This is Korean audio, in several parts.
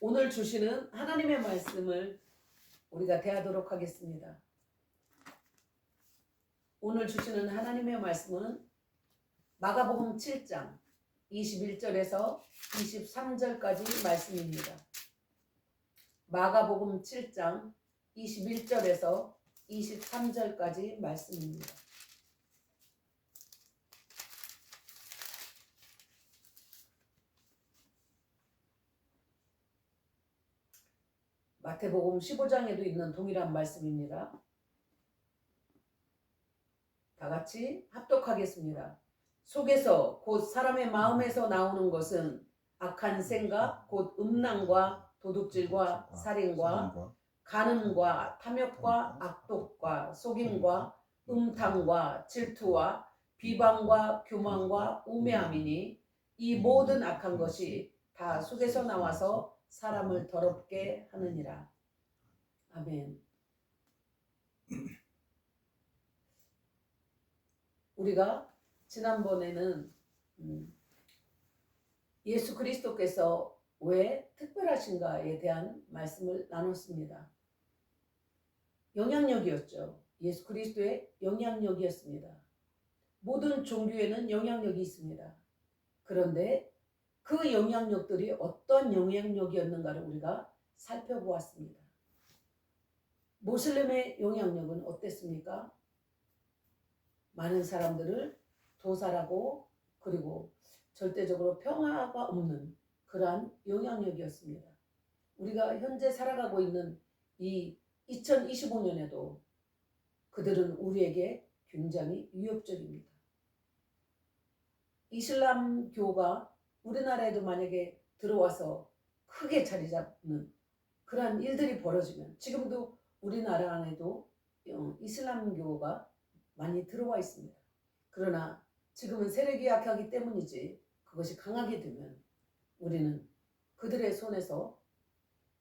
오늘 주시는 하나님의 말씀을 우리가 대하도록 하겠습니다. 오늘 주시는 하나님의 말씀은 마가복음 7장 21절에서 23절까지 말씀입니다. 마가복음 7장 21절에서 23절까지 말씀입니다. 마태복음 15장에도 있는 동일한 말씀입니다. 다 같이 합독하겠습니다. 속에서 곧 사람의 마음에서 나오는 것은 악한 생각, 곧 음란과 도둑질과 살인과 간음과 탐욕과 악독과 속임과 음탕과 질투와 비방과 교만과 우매함이니 이 모든 악한 것이 다 속에서 나와서 사람을 더럽게 하느니라. 아멘. 우리가 지난번에는 예수 그리스도께서 왜 특별하신가에 대한 말씀을 나눴습니다. 영향력이었죠. 예수 그리스도의 영향력이었습니다. 모든 종교에는 영향력이 있습니다. 그런데 그 영향력들이 어떤 영향력이었는가를 우리가 살펴보았습니다. 모슬렘의 영향력은 어땠습니까? 많은 사람들을 도살하고 그리고 절대적으로 평화가 없는 그러한 영향력이었습니다. 우리가 현재 살아가고 있는 이 2025년에도 그들은 우리에게 굉장히 위협적입니다. 이슬람교가 우리나라에도 만약에 들어와서 크게 자리 잡는 그러한 일들이 벌어지면 지금도 우리나라 안에도 이슬람교가 많이 들어와 있습니다. 그러나 지금은 세력이 약하기 때문이지 그것이 강하게 되면 우리는 그들의 손에서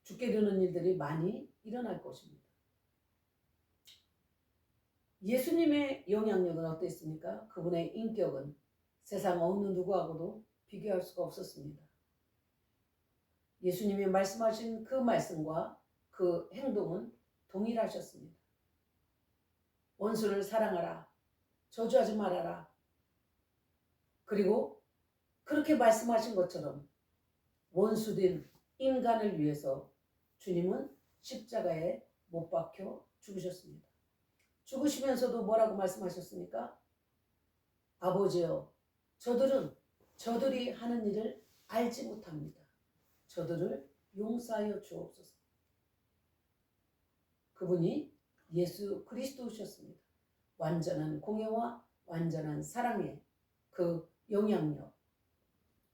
죽게 되는 일들이 많이 일어날 것입니다. 예수님의 영향력은 어땠습니까? 그분의 인격은 세상 어느 누구하고도 비교할 수가 없었습니다. 예수님이 말씀하신 그 말씀과 그 행동은 동일하셨습니다. 원수를 사랑하라. 저주하지 말아라. 그리고 그렇게 말씀하신 것처럼 원수된 인간을 위해서 주님은 십자가에 못 박혀 죽으셨습니다. 죽으시면서도 뭐라고 말씀하셨습니까? 아버지여, 저들이 하는 일을 알지 못합니다. 저들을 용서하여 주옵소서. 그분이 예수 그리스도셨습니다. 완전한 공의와 완전한 사랑의 그 영향력,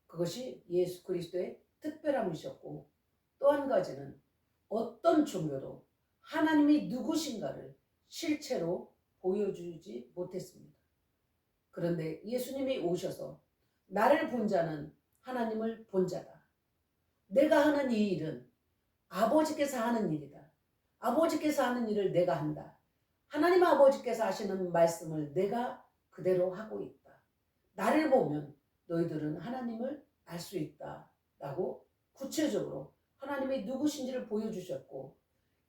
그것이 예수 그리스도의 특별함이셨고, 또 한 가지는 어떤 종교도 하나님이 누구신가를 실체로 보여주지 못했습니다. 그런데 예수님이 오셔서 나를 본 자는 하나님을 본 자다. 내가 하는 이 일은 아버지께서 하는 일이다. 아버지께서 하는 일을 내가 한다. 하나님 아버지께서 하시는 말씀을 내가 그대로 하고 있다. 나를 보면 너희들은 하나님을 알 수 있다. 라고 구체적으로 하나님이 누구신지를 보여주셨고,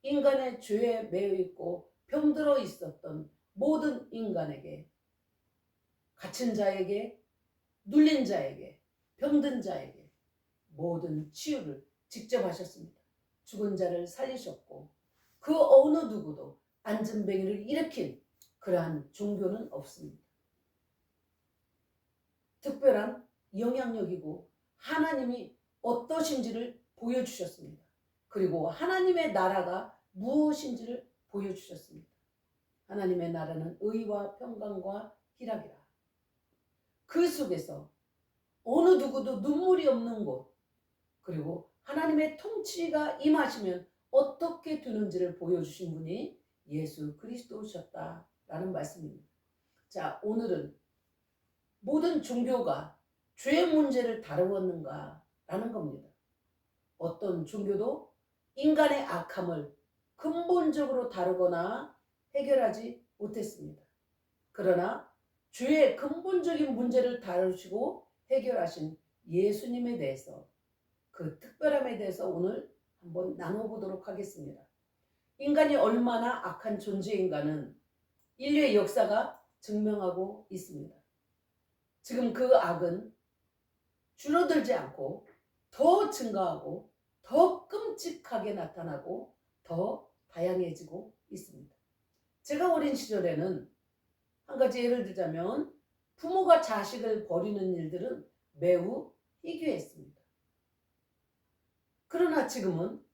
인간의 죄에 매여 있고 병들어 있었던 모든 인간에게, 갇힌 자에게, 눌린 자에게, 병든 자에게 모든 치유를 직접 하셨습니다. 죽은 자를 살리셨고 그 어느 누구도 안전뱅이를 일으킨 그러한 종교는 없습니다. 특별한 영향력이고 하나님이 어떠신지를 보여주셨습니다. 그리고 하나님의 나라가 무엇인지를 보여주셨습니다. 하나님의 나라는 의와 평강과 희락이라. 그 속에서 어느 누구도 눈물이 없는 곳, 그리고 하나님의 통치가 임하시면 어떻게 되는지를 보여주신 분이 예수 그리스도셨다라는 말씀입니다. 자, 오늘은 모든 종교가 죄 문제를 다루었는가라는 겁니다. 어떤 종교도 인간의 악함을 근본적으로 다루거나 해결하지 못했습니다. 그러나 죄의 근본적인 문제를 다루시고 해결하신 예수님에 대해서, 그 특별함에 대해서 오늘 한번 나눠보도록 하겠습니다. 인간이 얼마나 악한 존재인가는 인류의 역사가 증명하고 있습니다. 지금 그 악은 줄어들지 않고 더 증가하고 더 끔찍하게 나타나고 더 다양해지고 있습니다. 제가 어린 시절에는 한 가지 예를 들자면 부모가 자식을 버리는 일들은 매우 희귀했습니다. 그러나 지금은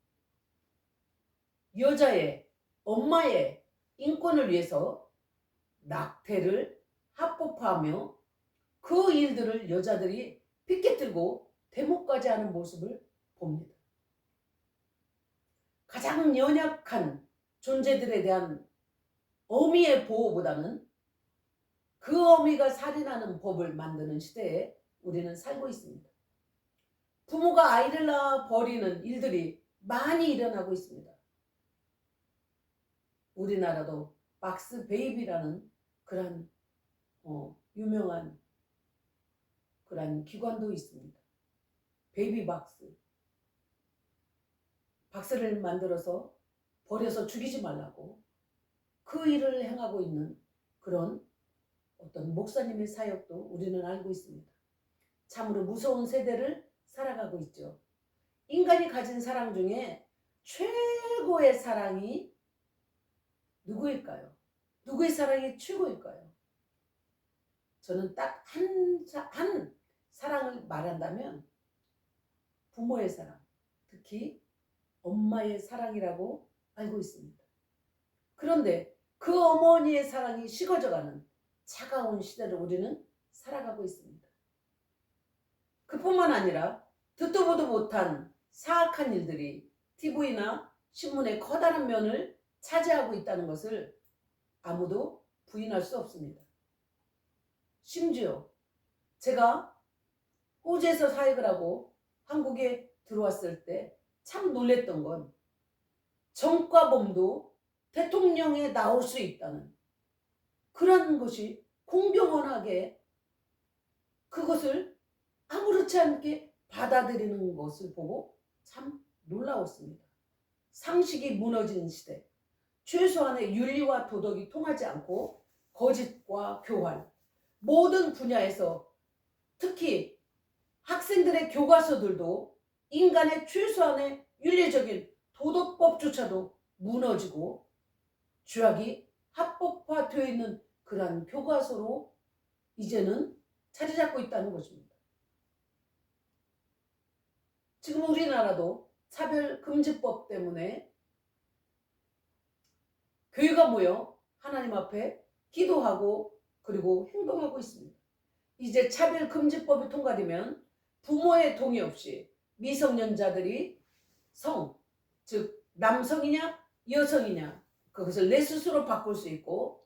여자의, 엄마의 인권을 위해서 낙태를 합법화하며 그 일들을 여자들이 픽켓 들고 데모까지 하는 모습을 봅니다. 가장 연약한 존재들에 대한 어미의 보호보다는 그 어미가 살인하는 법을 만드는 시대에 우리는 살고 있습니다. 부모가 아이를 낳아 버리는 일들이 많이 일어나고 있습니다. 우리나라도 박스 베이비라는 그런 유명한 그런 기관도 있습니다. 베이비 박스. 박스를 만들어서 버려서 죽이지 말라고 그 일을 행하고 있는 그런 어떤 목사님의 사역도 우리는 알고 있습니다. 참으로 무서운 세대를 살아가고 있죠. 인간이 가진 사랑 중에 최고의 사랑이 누구일까요? 누구의 사랑이 최고일까요? 저는 딱 한 사랑을 말한다면 부모의 사랑, 특히 엄마의 사랑이라고 알고 있습니다. 그런데 그 어머니의 사랑이 식어져가는 차가운 시대를 우리는 살아가고 있습니다. 그뿐만 아니라 듣도 보도 못한 사악한 일들이 TV나 신문의 커다란 면을 차지하고 있다는 것을 아무도 부인할 수 없습니다. 심지어 제가 호주에서 사역을 하고 한국에 들어왔을 때 참 놀랬던 건 전과범도 대통령에 나올 수 있다는 그런 것이 공공연하게 그것을 아무렇지 않게 받아들이는 것을 보고 참 놀라웠습니다. 상식이 무너진 시대, 최소한의 윤리와 도덕이 통하지 않고 거짓과 교활, 모든 분야에서 특히 학생들의 교과서들도 인간의 최소한의 윤리적인 도덕법조차도 무너지고 죄악이 합법화되어 있는 그러한 교과서로 이제는 자리 잡고 있다는 것입니다. 지금 우리나라도 차별금지법 때문에 교회가 모여 하나님 앞에 기도하고 그리고 행동하고 있습니다. 이제 차별금지법이 통과되면 부모의 동의 없이 미성년자들이 즉 남성이냐 여성이냐 그것을 내 스스로 바꿀 수 있고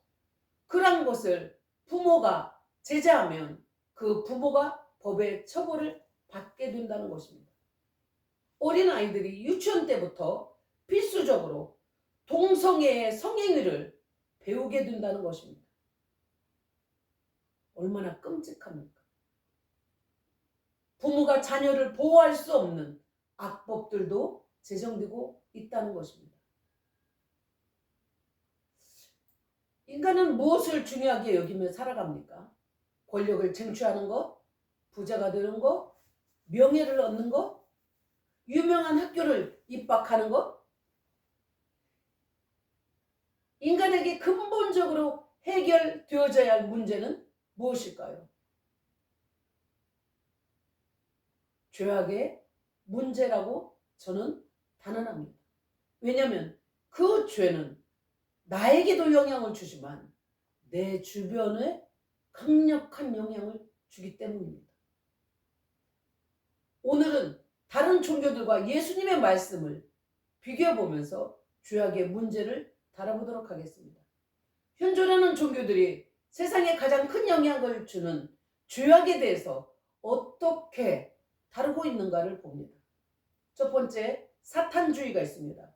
그런 것을 부모가 제재하면 그 부모가 법의 처벌을 받게 된다는 것입니다. 어린아이들이 유치원 때부터 필수적으로 동성애의 성행위를 배우게 된다는 것입니다. 얼마나 끔찍합니까? 부모가 자녀를 보호할 수 없는 악법들도 제정되고 있다는 것입니다. 인간은 무엇을 중요하게 여기며 살아갑니까? 권력을 쟁취하는 것, 부자가 되는 것, 명예를 얻는 것, 유명한 학교를 입학하는 것? 인간에게 근본적으로 해결되어져야 할 문제는 무엇일까요? 죄악의 문제라고 저는 단언합니다. 왜냐하면 그 죄는 나에게도 영향을 주지만 내 주변에 강력한 영향을 주기 때문입니다. 오늘은 다른 종교들과 예수님의 말씀을 비교해보면서 죄악의 문제를 다뤄보도록 하겠습니다. 현존하는 종교들이 세상에 가장 큰 영향을 주는 죄악에 대해서 어떻게 다루고 있는가를 봅니다. 첫 번째, 사탄주의가 있습니다.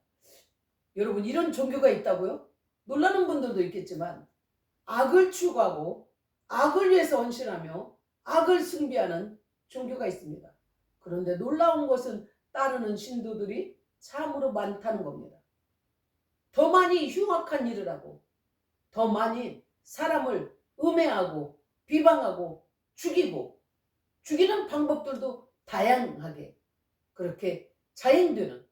여러분, 이런 종교가 있다고요? 놀라는 분들도 있겠지만 악을 추구하고 악을 위해서 헌신하며 악을 숭배하는 종교가 있습니다. 그런데 놀라운 것은 따르는 신도들이 참으로 많다는 겁니다. 더 많이 흉악한 일을 하고 더 많이 사람을 음해하고 비방하고 죽이는 방법들도 다양하게 그렇게 자행되는,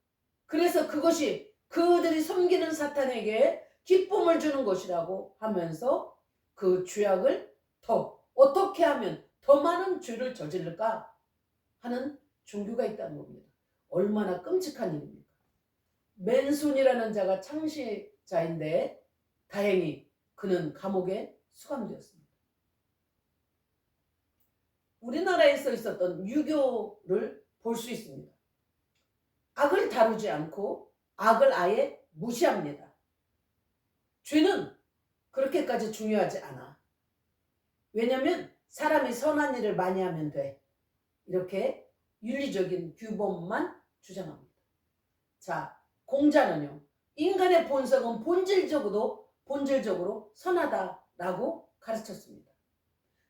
그래서 그것이 그들이 섬기는 사탄에게 기쁨을 주는 것이라고 하면서 그 죄악을 더 어떻게 하면 더 많은 죄를 저지를까 하는 종교가 있다는 겁니다. 얼마나 끔찍한 일입니까? 맨손이라는 자가 창시자인데 다행히 그는 감옥에 수감되었습니다. 우리나라에서 있었던 유교를 볼 수 있습니다. 악을 다루지 않고 악을 아예 무시합니다. 죄는 그렇게까지 중요하지 않아. 왜냐하면 사람이 선한 일을 많이 하면 돼. 이렇게 윤리적인 규범만 주장합니다. 자, 공자는요. 인간의 본성은 본질적으로 선하다라고 가르쳤습니다.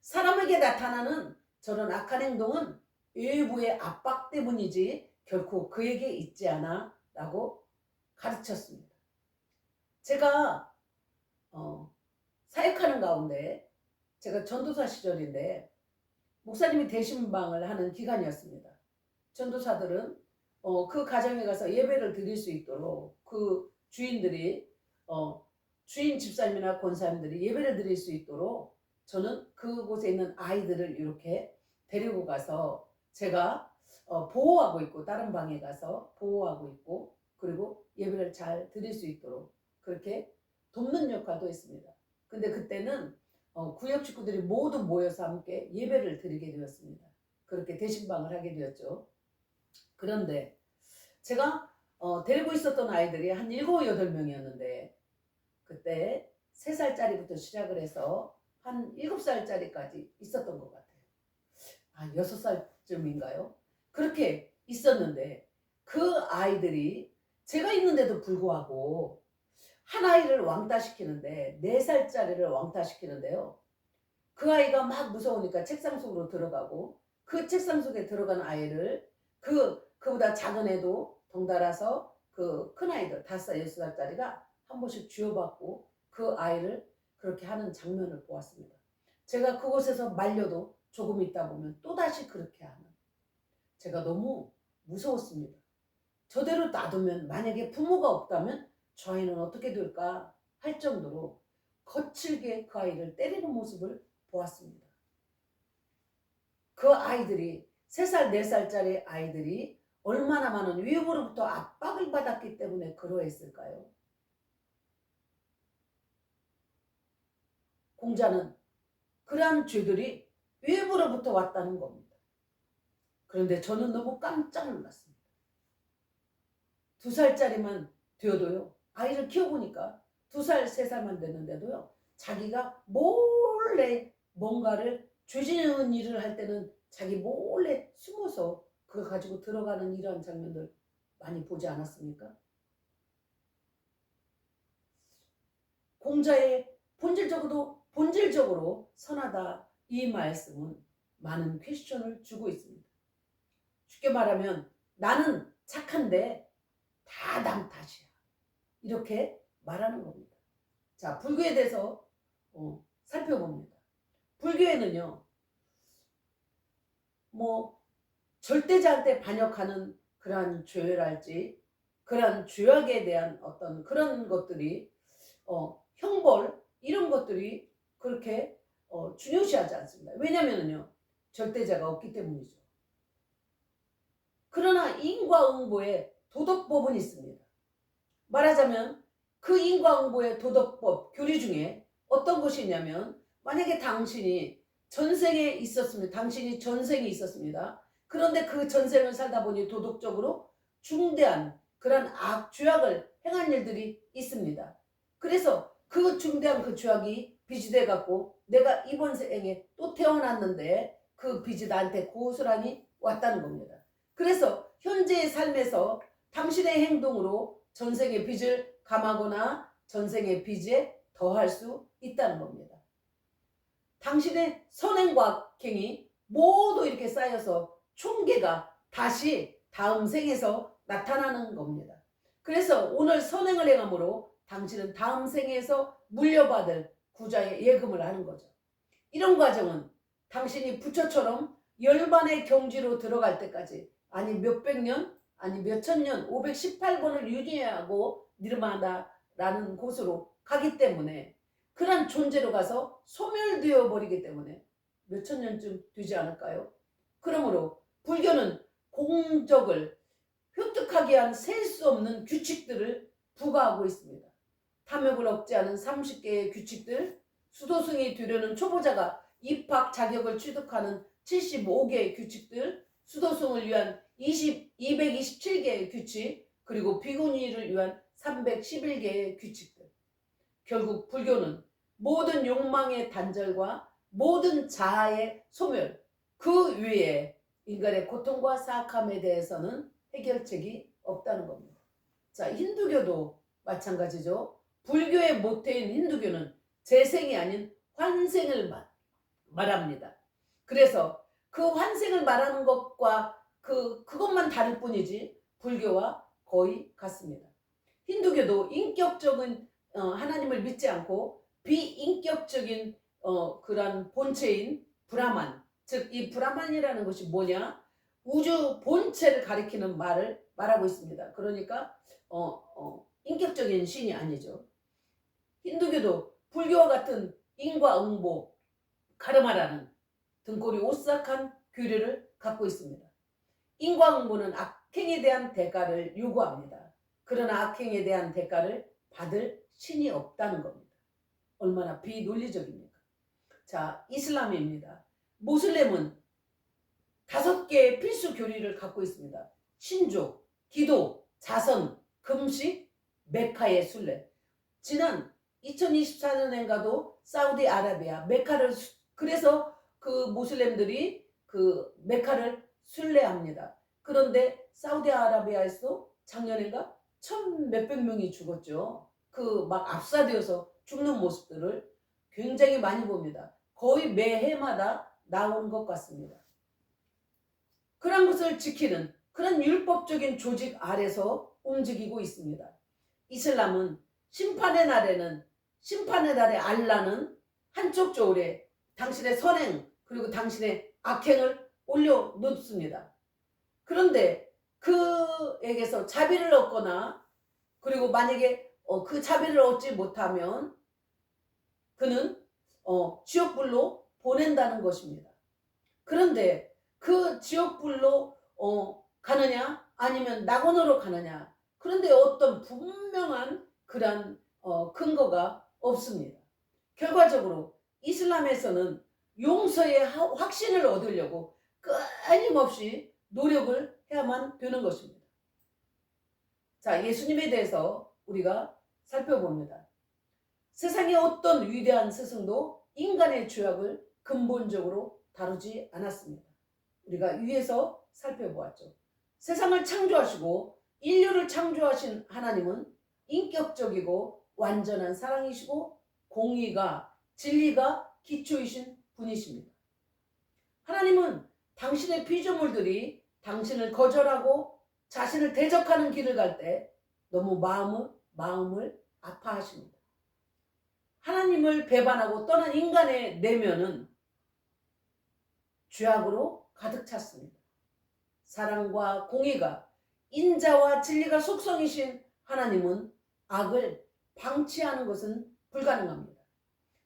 사람에게 나타나는 저런 악한 행동은 외부의 압박 때문이지 결코 그에게 있지 않아 라고 가르쳤습니다. 제가 사역하는 가운데 제가 전도사 시절인데 목사님이 대신방을 하는 기간이었습니다. 전도사들은 그 가정에 가서 예배를 드릴 수 있도록 그 주인들이 주인 집사님이나 권사님들이 예배를 드릴 수 있도록 저는 그곳에 있는 아이들을 이렇게 데리고 가서 제가 보호하고 있고 다른 방에 가서 보호하고 있고 그리고 예배를 잘 드릴 수 있도록 그렇게 돕는 역할도 했습니다. 근데 그때는 구역 식구들이 모두 모여서 함께 예배를 드리게 되었습니다. 그렇게 대신방을 하게 되었죠. 그런데 제가 데리고 있었던 아이들이 한 7, 8명이었는데 그때 3살짜리부터 시작을 해서 한 7살짜리까지 있었던 것 같아요. 한 6살쯤인가요? 그렇게 있었는데 그 아이들이 제가 있는데도 불구하고 한 아이를 왕따시키는데 4살짜리를 왕따시키는데요. 그 아이가 막 무서우니까 책상 속으로 들어가고 그 책상 속에 들어간 아이를 그보다 작은 애도 덩달아서 그 큰 아이들 5살, 6살짜리가 한 번씩 쥐어받고 그 아이를 그렇게 하는 장면을 보았습니다. 제가 그곳에서 말려도 조금 있다 보면 또다시 그렇게 하는, 제가 너무 무서웠습니다. 저대로 놔두면 만약에 부모가 없다면 저 아이는 어떻게 될까 할 정도로 거칠게 그 아이를 때리는 모습을 보았습니다. 그 아이들이 3살, 4살짜리 아이들이 얼마나 많은 위협으로부터 압박을 받았기 때문에 그러했을까요? 공자는 그러한 죄들이 위협으로부터 왔다는 겁니다. 그런데 저는 너무 깜짝 놀랐습니다. 2살짜리만 되어도요. 아이를 키워보니까 2살, 3살만 됐는데도요. 자기가 몰래 뭔가를 죄 지은 일을 할 때는 자기 몰래 숨어서 그걸 가지고 들어가는 이러한 장면들 많이 보지 않았습니까? 공자의 본질적으로 선하다 이 말씀은 많은 퀘스천을 주고 있습니다. 쉽게 말하면 나는 착한데 다 남 탓이야. 이렇게 말하는 겁니다. 자, 불교에 대해서 살펴봅니다. 불교에는요. 뭐 절대자한테 반역하는 그러한 죄랄지 그러한 죄악에 대한 어떤 그런 것들이 형벌 이런 것들이 그렇게 중요시하지 않습니다. 왜냐면은요. 절대자가 없기 때문이죠. 그러나 인과응보의 도덕법은 있습니다. 말하자면 그 인과응보의 도덕법 교리 중에 어떤 것이 있냐면 만약에 당신이 전생에 있었습니다. 당신이 전생이 있었습니다. 그런데 그 전생을 살다 보니 도덕적으로 중대한 그런 죄악을 행한 일들이 있습니다. 그래서 그 중대한 그 죄악이 빚이 돼갖고 내가 이번 생에 또 태어났는데 그 빚이 나한테 고스란히 왔다는 겁니다. 그래서 현재의 삶에서 당신의 행동으로 전생의 빚을 감하거나 전생의 빚에 더할 수 있다는 겁니다. 당신의 선행과 악행이 모두 이렇게 쌓여서 총계가 다시 다음 생에서 나타나는 겁니다. 그래서 오늘 선행을 행함으로 당신은 다음 생에서 물려받을 구자의 예금을 하는 거죠. 이런 과정은 당신이 부처처럼 열반의 경지로 들어갈 때까지, 아니 몇백 년, 아니 몇천 년, 518번을 유니하고 니르마다라는 곳으로 가기 때문에, 그런 존재로 가서 소멸되어 버리기 때문에 몇천 년쯤 되지 않을까요? 그러므로 불교는 공적을 획득하게 한 셀 수 없는 규칙들을 부과하고 있습니다. 탐욕을 억제하는 30개의 규칙들, 수도승이 되려는 초보자가 입학 자격을 취득하는 75개의 규칙들, 수도승을 위한 227개의 규칙, 그리고 비구니를 위한 311개의 규칙들. 결국 불교는 모든 욕망의 단절과 모든 자아의 소멸, 그 위에 인간의 고통과 사악함에 대해서는 해결책이 없다는 겁니다. 자, 힌두교도 마찬가지죠. 불교의 모태인 힌두교는 재생이 아닌 환생을 말합니다. 그래서 그 환생을 말하는 것과 그것만 다를 뿐이지 불교와 거의 같습니다. 힌두교도 인격적인 하나님을 믿지 않고 비인격적인 그런 본체인 브라만, 즉 이 브라만이라는 것이 뭐냐? 우주 본체를 가리키는 말을 말하고 있습니다. 그러니까 인격적인 신이 아니죠. 힌두교도 불교와 같은 인과응보, 카르마라는 등골이 오싹한 교리를 갖고 있습니다. 인과응보는 악행에 대한 대가를 요구합니다. 그러나 악행에 대한 대가를 받을 신이 없다는 겁니다. 얼마나 비논리적입니까? 자, 이슬람입니다. 모슬렘은 5개의 필수 교리를 갖고 있습니다. 신조, 기도, 자선, 금식, 메카의 순례. 지난 2024년엔가도 사우디아라비아 메카를 그래서 그 모슬렘들이 그 메카를 순례합니다. 그런데 사우디아라비아에서 작년인가 1,000몇백 명이 죽었죠. 그 막 압사되어서 죽는 모습들을 굉장히 많이 봅니다. 거의 매해마다 나오는 것 같습니다. 그런 것을 지키는 그런 율법적인 조직 아래서 움직이고 있습니다. 이슬람은 심판의 날에 알라는 한쪽 저울에 당신의 선행 그리고 당신의 악행을 올려놓습니다. 그런데 그에게서 자비를 얻거나 그리고 만약에 그 자비를 얻지 못하면 그는 지옥불로 보낸다는 것입니다. 그런데 그 지옥불로 가느냐 아니면 낙원으로 가느냐, 그런데 어떤 분명한 그런 근거가 없습니다. 결과적으로 이슬람에서는 용서의 확신을 얻으려고 끊임없이 노력을 해야만 되는 것입니다. 자, 예수님에 대해서 우리가 살펴봅니다. 세상의 어떤 위대한 스승도 인간의 죄악을 근본적으로 다루지 않았습니다. 우리가 위에서 살펴보았죠. 세상을 창조하시고 인류를 창조하신 하나님은 인격적이고 완전한 사랑이시고 공의가 진리가 기초이신 분이십니다. 하나님은 당신의 피조물들이 당신을 거절하고 자신을 대적하는 길을 갈 때 너무 마음을 아파하십니다. 하나님을 배반하고 떠난 인간의 내면은 죄악으로 가득 찼습니다. 사랑과 공의가 인자와 진리가 속성이신 하나님은 악을 방치하는 것은 불가능합니다.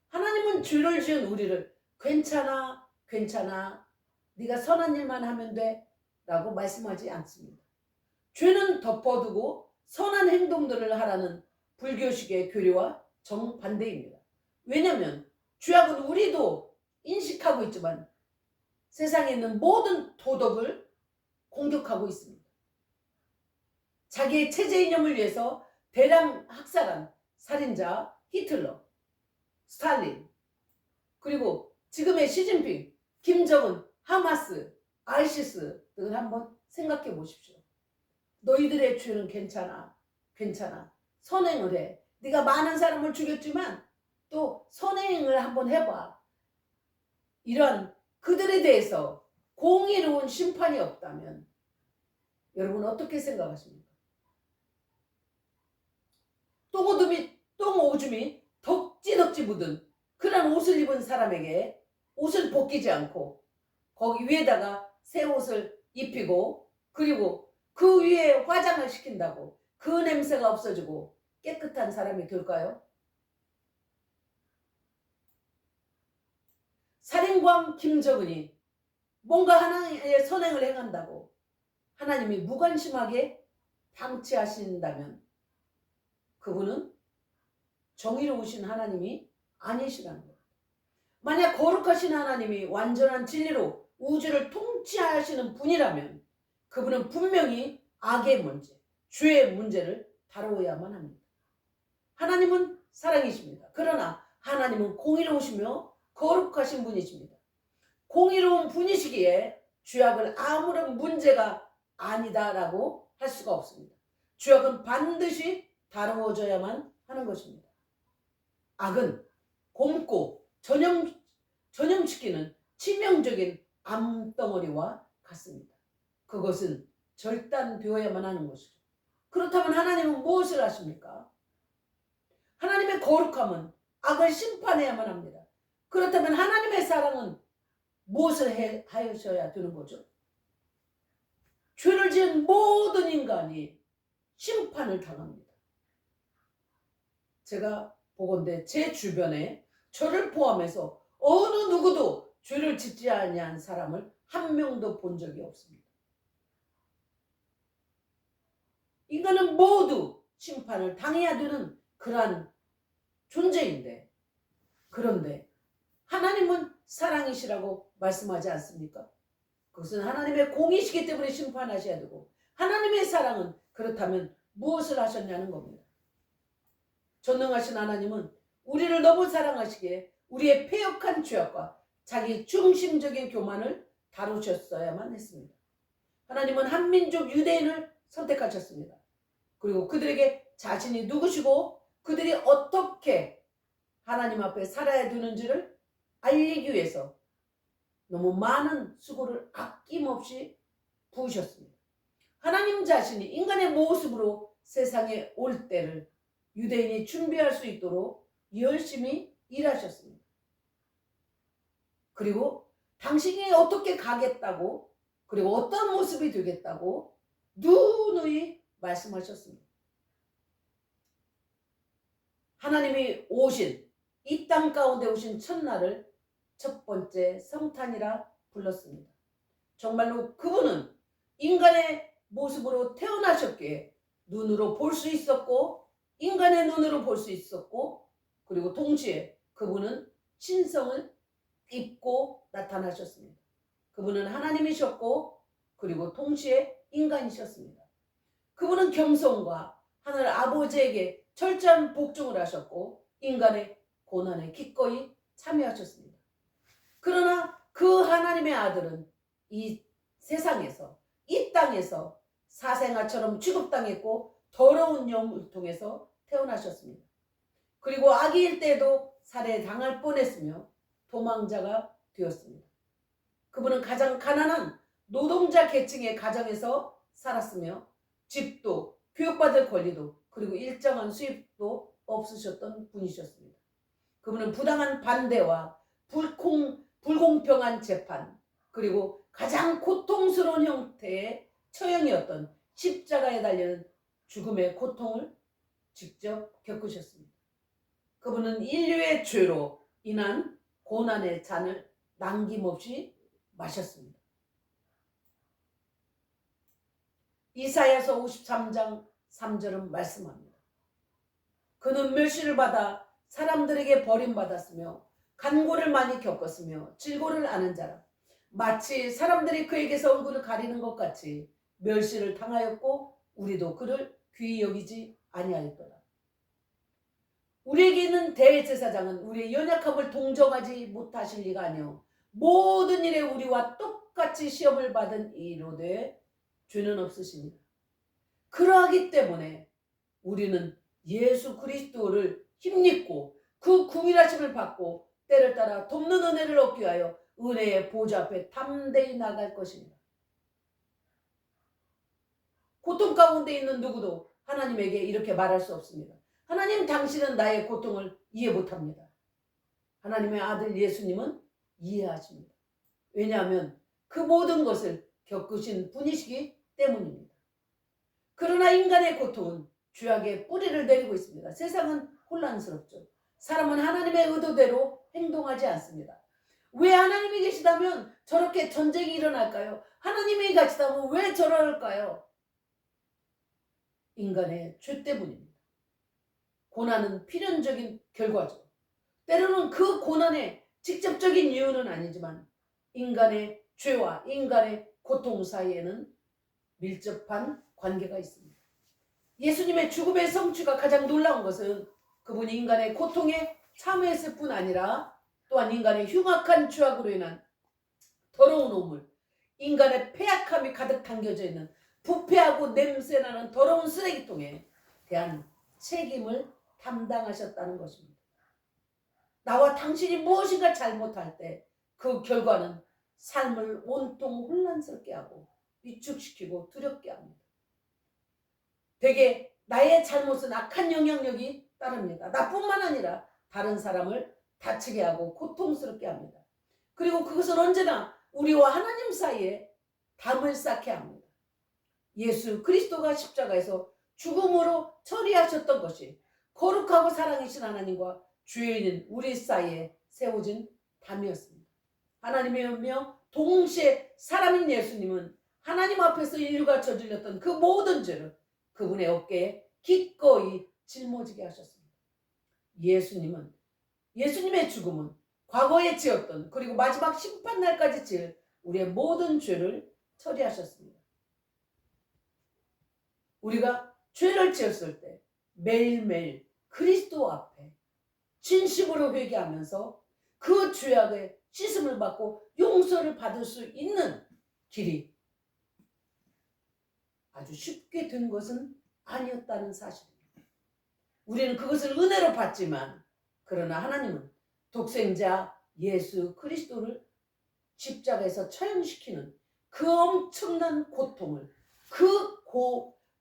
하나님은 죄를 지은 우리를 괜찮아 네가 선한 일만 하면 돼 라고 말씀하지 않습니다. 죄는 덮어두고 선한 행동들을 하라는 불교식의 교리와 정반대입니다. 왜냐하면 죄악은 우리도 인식하고 있지만 세상에 있는 모든 도덕을 공격하고 있습니다. 자기의 체제 이념을 위해서 대량 학살한 살인자 히틀러, 스탈린, 그리고 지금의 시진핑, 김정은, 하마스, 아이시스 등을 한번 생각해 보십시오. 너희들의 죄는 괜찮아. 선행을 해. 네가 많은 사람을 죽였지만 또 선행을 한번 해봐. 이런 그들에 대해서 공의로운 심판이 없다면 여러분 어떻게 생각하십니까? 똥오줌이 덕지덕지 묻은 그런 옷을 입은 사람에게 옷을 벗기지 않고 거기 위에다가 새 옷을 입히고 그리고 그 위에 화장을 시킨다고 그 냄새가 없어지고 깨끗한 사람이 될까요? 살인광 김정은이 뭔가 하나의 선행을 행한다고 하나님이 무관심하게 방치하신다면 그분은 정의로우신 하나님이 아니시라는 거예요. 만약 거룩하신 하나님이 완전한 진리로 우주를 통치하시는 분이라면 그분은 분명히 악의 문제, 죄의 문제를 다루어야만 합니다. 하나님은 사랑이십니다. 그러나 하나님은 공의로우시며 거룩하신 분이십니다. 공의로운 분이시기에 죄악을 아무런 문제가 아니다라고 할 수가 없습니다. 죄악은 반드시 다루어져야만 하는 것입니다. 악은 곰고 전염시키는 치명적인 암덩어리와 같습니다. 그것은 절단되어야만 하는 것이죠. 그렇다면 하나님은 무엇을 하십니까? 하나님의 거룩함은 악을 심판해야만 합니다. 그렇다면 하나님의 사랑은 무엇을 하셔야 되는 거죠? 죄를 지은 모든 인간이 심판을 당합니다. 제가 보건대 제 주변에 저를 포함해서 어느 누구도 죄를 짓지 아니한 사람을 한 명도 본 적이 없습니다. 인간은 모두 심판을 당해야 되는 그러한 존재인데 그런데 하나님은 사랑이시라고 말씀하지 않습니까? 그것은 하나님의 공이시기 때문에 심판하셔야 되고 하나님의 사랑은 그렇다면 무엇을 하셨냐는 겁니다. 전능하신 하나님은 우리를 너무 사랑하시기에 우리의 패역한 죄악과 자기 중심적인 교만을 다루셨어야만 했습니다. 하나님은 한민족 유대인을 선택하셨습니다. 그리고 그들에게 자신이 누구시고 그들이 어떻게 하나님 앞에 살아야 되는지를 알리기 위해서 너무 많은 수고를 아낌없이 부으셨습니다. 하나님 자신이 인간의 모습으로 세상에 올 때를 유대인이 준비할 수 있도록 열심히 일하셨습니다. 그리고 당신이 어떻게 가겠다고 그리고 어떤 모습이 되겠다고 누누이 말씀하셨습니다. 하나님이 오신 이 땅 가운데 오신 첫날을 첫 번째 성탄이라 불렀습니다. 정말로 그분은 인간의 모습으로 태어나셨기에 눈으로 볼 수 있었고 인간의 눈으로 볼 수 있었고 그리고 동시에 그분은 신성을 입고 나타나셨습니다. 그분은 하나님이셨고 그리고 동시에 인간이셨습니다. 그분은 겸손과 하늘 아버지에게 철저한 복종을 하셨고 인간의 고난에 기꺼이 참여하셨습니다. 그러나 그 하나님의 아들은 이 세상에서 이 땅에서 사생아처럼 취급당했고 더러운 영을 통해서 태어나셨습니다. 그리고 아기일 때도 살해당할 뻔했으며 도망자가 되었습니다. 그분은 가장 가난한 노동자 계층의 가정에서 살았으며 집도 교육받을 권리도 그리고 일정한 수입도 없으셨던 분이셨습니다. 그분은 부당한 반대와 불공평한 재판 그리고 가장 고통스러운 형태의 처형이었던 십자가에 달리는 죽음의 고통을 직접 겪으셨습니다. 그분은 인류의 죄로 인한 고난의 잔을 남김없이 마셨습니다. 이사야서 53장 3절은 말씀합니다. 그는 멸시를 받아 사람들에게 버림받았으며 간고를 많이 겪었으며 질고를 아는 자라. 마치 사람들이 그에게서 얼굴을 가리는 것 같이 멸시를 당하였고 우리도 그를 귀히 여기지 아니하였더라. 우리에게 있는 대제사장은 우리의 연약함을 동정하지 못하실 리가 아니요 모든 일에 우리와 똑같이 시험을 받은 이로되 죄는 없으십니다. 그러하기 때문에 우리는 예수 그리스도를 힘입고 그 궁일하심을 받고 때를 따라 돕는 은혜를 얻기 위하여 은혜의 보좌 앞에 담대히 나갈 것입니다. 고통 가운데 있는 누구도 하나님에게 이렇게 말할 수 없습니다. 하나님, 당신은 나의 고통을 이해 못합니다. 하나님의 아들 예수님은 이해하십니다. 왜냐하면 그 모든 것을 겪으신 분이시기 때문입니다. 그러나 인간의 고통은 죄악의 뿌리를 내리고 있습니다. 세상은 혼란스럽죠. 사람은 하나님의 의도대로 행동하지 않습니다. 왜 하나님이 계시다면 저렇게 전쟁이 일어날까요? 하나님이 계시다면 왜 저럴까요? 인간의 죄 때문입니다. 고난은 필연적인 결과죠. 때로는 그 고난의 직접적인 이유는 아니지만 인간의 죄와 인간의 고통 사이에는 밀접한 관계가 있습니다. 예수님의 죽음의 성취가 가장 놀라운 것은 그분이 인간의 고통에 참여했을 뿐 아니라 또한 인간의 흉악한 죄악으로 인한 더러운 오물, 인간의 패약함이 가득 담겨져 있는 부패하고 냄새나는 더러운 쓰레기통에 대한 책임을 담당하셨다는 것입니다. 나와 당신이 무엇인가 잘못할 때 그 결과는 삶을 온통 혼란스럽게 하고 위축시키고 두렵게 합니다. 대개 나의 잘못은 악한 영향력이 따릅니다. 나뿐만 아니라 다른 사람을 다치게 하고 고통스럽게 합니다. 그리고 그것은 언제나 우리와 하나님 사이에 담을 쌓게 합니다. 예수 그리스도가 십자가에서 죽음으로 처리하셨던 것이 거룩하고 사랑이신 하나님과 죄인인 우리 사이에 세워진 담이었습니다. 하나님이며 동시에 사람인 예수님은 하나님 앞에서 인류가 저질렀던 그 모든 죄를 그분의 어깨에 기꺼이 짊어지게 하셨습니다. 예수님의 죽음은 과거에 지었던 그리고 마지막 심판날까지 지을 우리의 모든 죄를 처리하셨습니다. 우리가 죄를 지었을 때 매일매일 그리스도 앞에 진심으로 회개하면서 그 죄악의 씻음을 받고 용서를 받을 수 있는 길이 아주 쉽게 된 것은 아니었다는 사실입니다. 우리는 그것을 은혜로 받지만 그러나 하나님은 독생자 예수 그리스도를 십자가에서 처형시키는 그 엄청난 고통을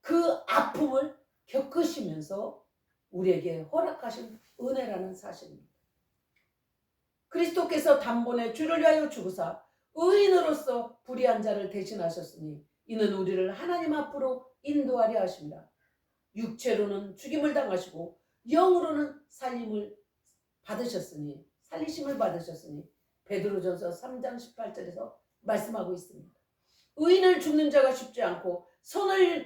그 아픔을 겪으시면서 우리에게 허락하신 은혜라는 사실입니다. 그리스도께서 단번에 죄를 위하여 죽으사 의인으로서 불의한 자를 대신하셨으니 이는 우리를 하나님 앞으로 인도하려 하십니다. 육체로는 죽임을 당하시고 영으로는 살리심을 받으셨으니 베드로전서 3장 18절에서 말씀하고 있습니다. 의인을 죽는 자가 쉽지 않고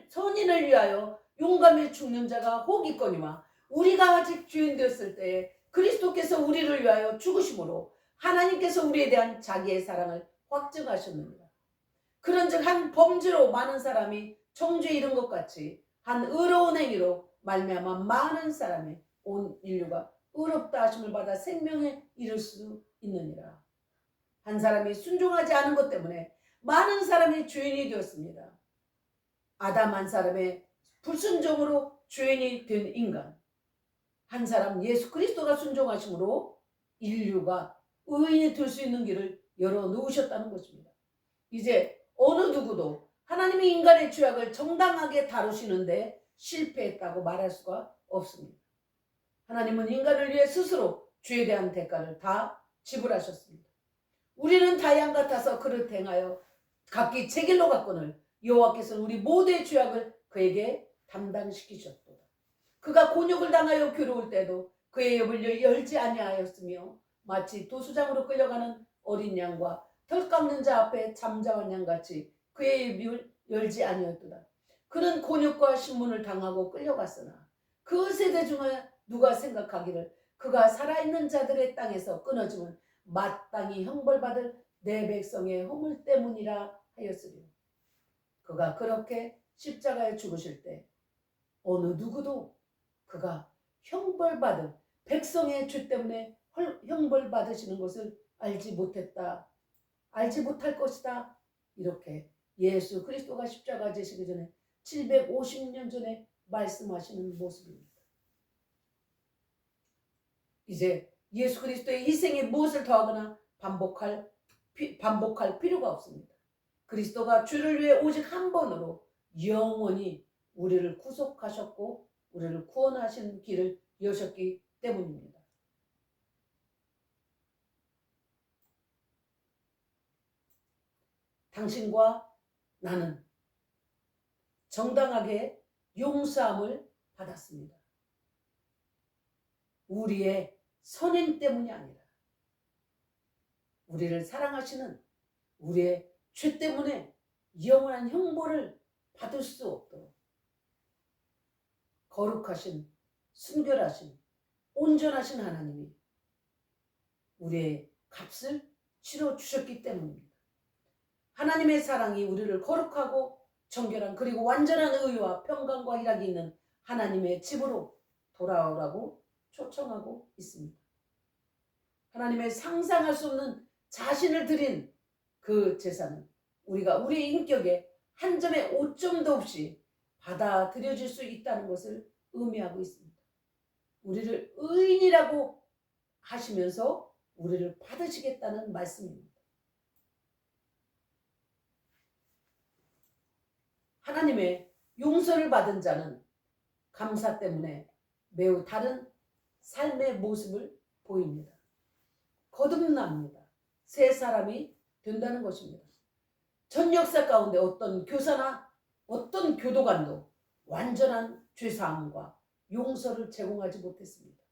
선인을 위하여 용감히 죽는 자가 혹 있거니와 우리가 아직 죄인 되었을 때에 그리스도께서 우리를 위하여 죽으심으로 하나님께서 우리에 대한 자기의 사랑을 확증하셨느니라. 그런즉 한 범죄로 많은 사람이 정죄에 이른 것 같이 한 의로운 행위로 말미암아 많은 사람이 온 인류가 의롭다 하심을 받아 생명에 이를 수 있느니라. 한 사람이 순종하지 않은 것 때문에 많은 사람이 죄인이 되었습니다. 아담 한 사람의 불순종으로 죄인이 된 인간, 한 사람 예수 그리스도가 순종하심으로 인류가 의인이 될 수 있는 길을 열어놓으셨다는 것입니다. 이제 어느 누구도 하나님이 인간의 죄악을 정당하게 다루시는데 실패했다고 말할 수가 없습니다. 하나님은 인간을 위해 스스로 죄에 대한 대가를 다 지불하셨습니다. 우리는 다 양 같아서 그를 행하여 각기 제 길로 갔거늘 여호와께서는 우리 모두의 죄악을 그에게 담당시키셨도다. 그가 곤욕을 당하여 괴로울 때도 그의 입을 열지 아니하였으며 마치 도수장으로 끌려가는 어린 양과 털 깎는 자 앞에 잠잠한 양같이 그의 입을 열지 아니하였도다. 그는 곤욕과 신문을 당하고 끌려갔으나 그 세대 중에 누가 생각하기를 그가 살아있는 자들의 땅에서 끊어지면 마땅히 형벌받을 내 백성의 허물 때문이라 하였으리요. 그가 그렇게 십자가에 죽으실 때 어느 누구도 그가 형벌받은 백성의 죄 때문에 형벌받으시는 것을 알지 못할 것이다. 이렇게 예수 그리스도가 십자가 지시기 전에 750년 전에 말씀하시는 모습입니다. 이제 예수 그리스도의 희생에 무엇을 더하거나 반복할 필요가 없습니다. 그리스도가 죄를 위해 오직 한 번으로 영원히 우리를 구속하셨고 우리를 구원하신 길을 여셨기 때문입니다. 당신과 나는 정당하게 용서함을 받았습니다. 우리의 선행 때문이 아니라 우리를 사랑하시는 우리의 죄 때문에 영원한 형벌을 받을 수 없도록 거룩하신, 순결하신, 온전하신 하나님이 우리의 값을 치러주셨기 때문입니다. 하나님의 사랑이 우리를 거룩하고 정결한 그리고 완전한 의와 평강과 희락이 있는 하나님의 집으로 돌아오라고 초청하고 있습니다. 하나님의 상상할 수 없는 자신을 드린 그 제사는 우리가 우리의 인격에 한 점의 오점도 없이 받아들여질 수 있다는 것을 의미하고 있습니다. 우리를 의인이라고 하시면서 우리를 받으시겠다는 말씀입니다. 하나님의 용서를 받은 자는 감사 때문에 매우 다른 삶의 모습을 보입니다. 거듭납니다. 새 사람이 된다는 것입니다. 전 역사 가운데 어떤 교사나 어떤 교도관도 완전한 죄사함과 용서를 제공하지 못했습니다.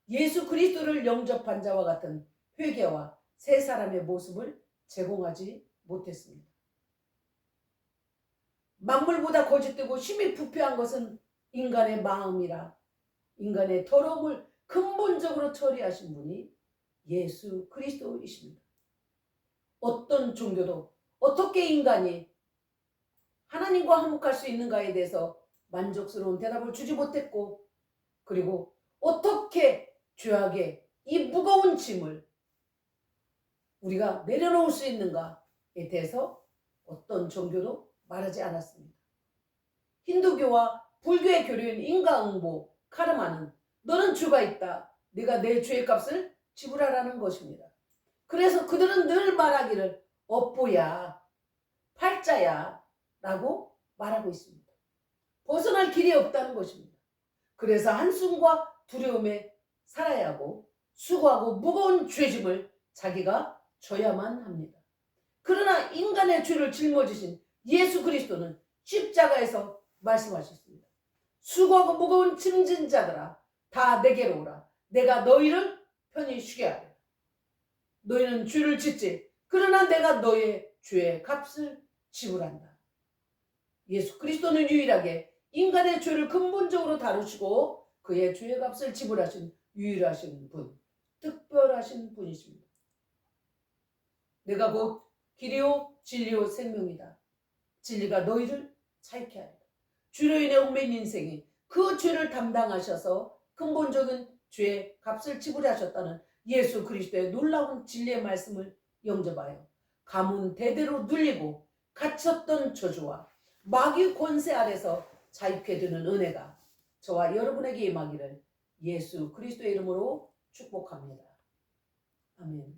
예수 그리스도를 영접한 자와 같은 회개와 새 사람의 모습을 제공하지 못했습니다. 만물보다 거짓되고 심히 부패한 것은 인간의 마음이라 인간의 더러움을 근본적으로 처리하신 분이 예수 그리스도이십니다. 어떤 종교도 어떻게 인간이 하나님과 화목할 수 있는가에 대해서 만족스러운 대답을 주지 못했고, 그리고 어떻게 죄악의 이 무거운 짐을 우리가 내려놓을 수 있는가에 대해서 어떤 종교도 말하지 않았습니다. 힌두교와 불교의 교류인 인과응보, 카르마는 너는 죄가 있다. 네가 내 죄의 값을 지불하라는 것입니다. 그래서 그들은 늘 말하기를 업보야, 팔자야 라고 말하고 있습니다. 벗어날 길이 없다는 것입니다. 그래서 한숨과 두려움에 살아야 하고 수고하고 무거운 죄짐을 자기가 져야만 합니다. 그러나 인간의 죄를 짊어지신 예수 그리스도는 십자가에서 말씀하셨습니다. 수고하고 무거운 짐진 자들아 다 내게로 오라. 내가 너희를 편히 쉬게 하리라. 너희는 죄를 짓지 그러나 내가 너의 죄의 값을 지불한다. 예수 그리스도는 유일하게 인간의 죄를 근본적으로 다루시고 그의 죄의 값을 지불하신 유일하신 분, 특별하신 분이십니다. 내가 곧 길이요 진리요 생명이다. 진리가 너희를 자유케 하리라. 죄로 인해 얽매인 인생이 그 죄를 담당하셔서 근본적인 죄의 값을 지불하셨다는 예수 그리스도의 놀라운 진리의 말씀을 영접하여 가문 대대로 눌리고 갇혔던 저주와 마귀 권세 아래서 자유케 되는 은혜가 저와 여러분에게 임하기를 예수 그리스도의 이름으로 축복합니다. 아멘.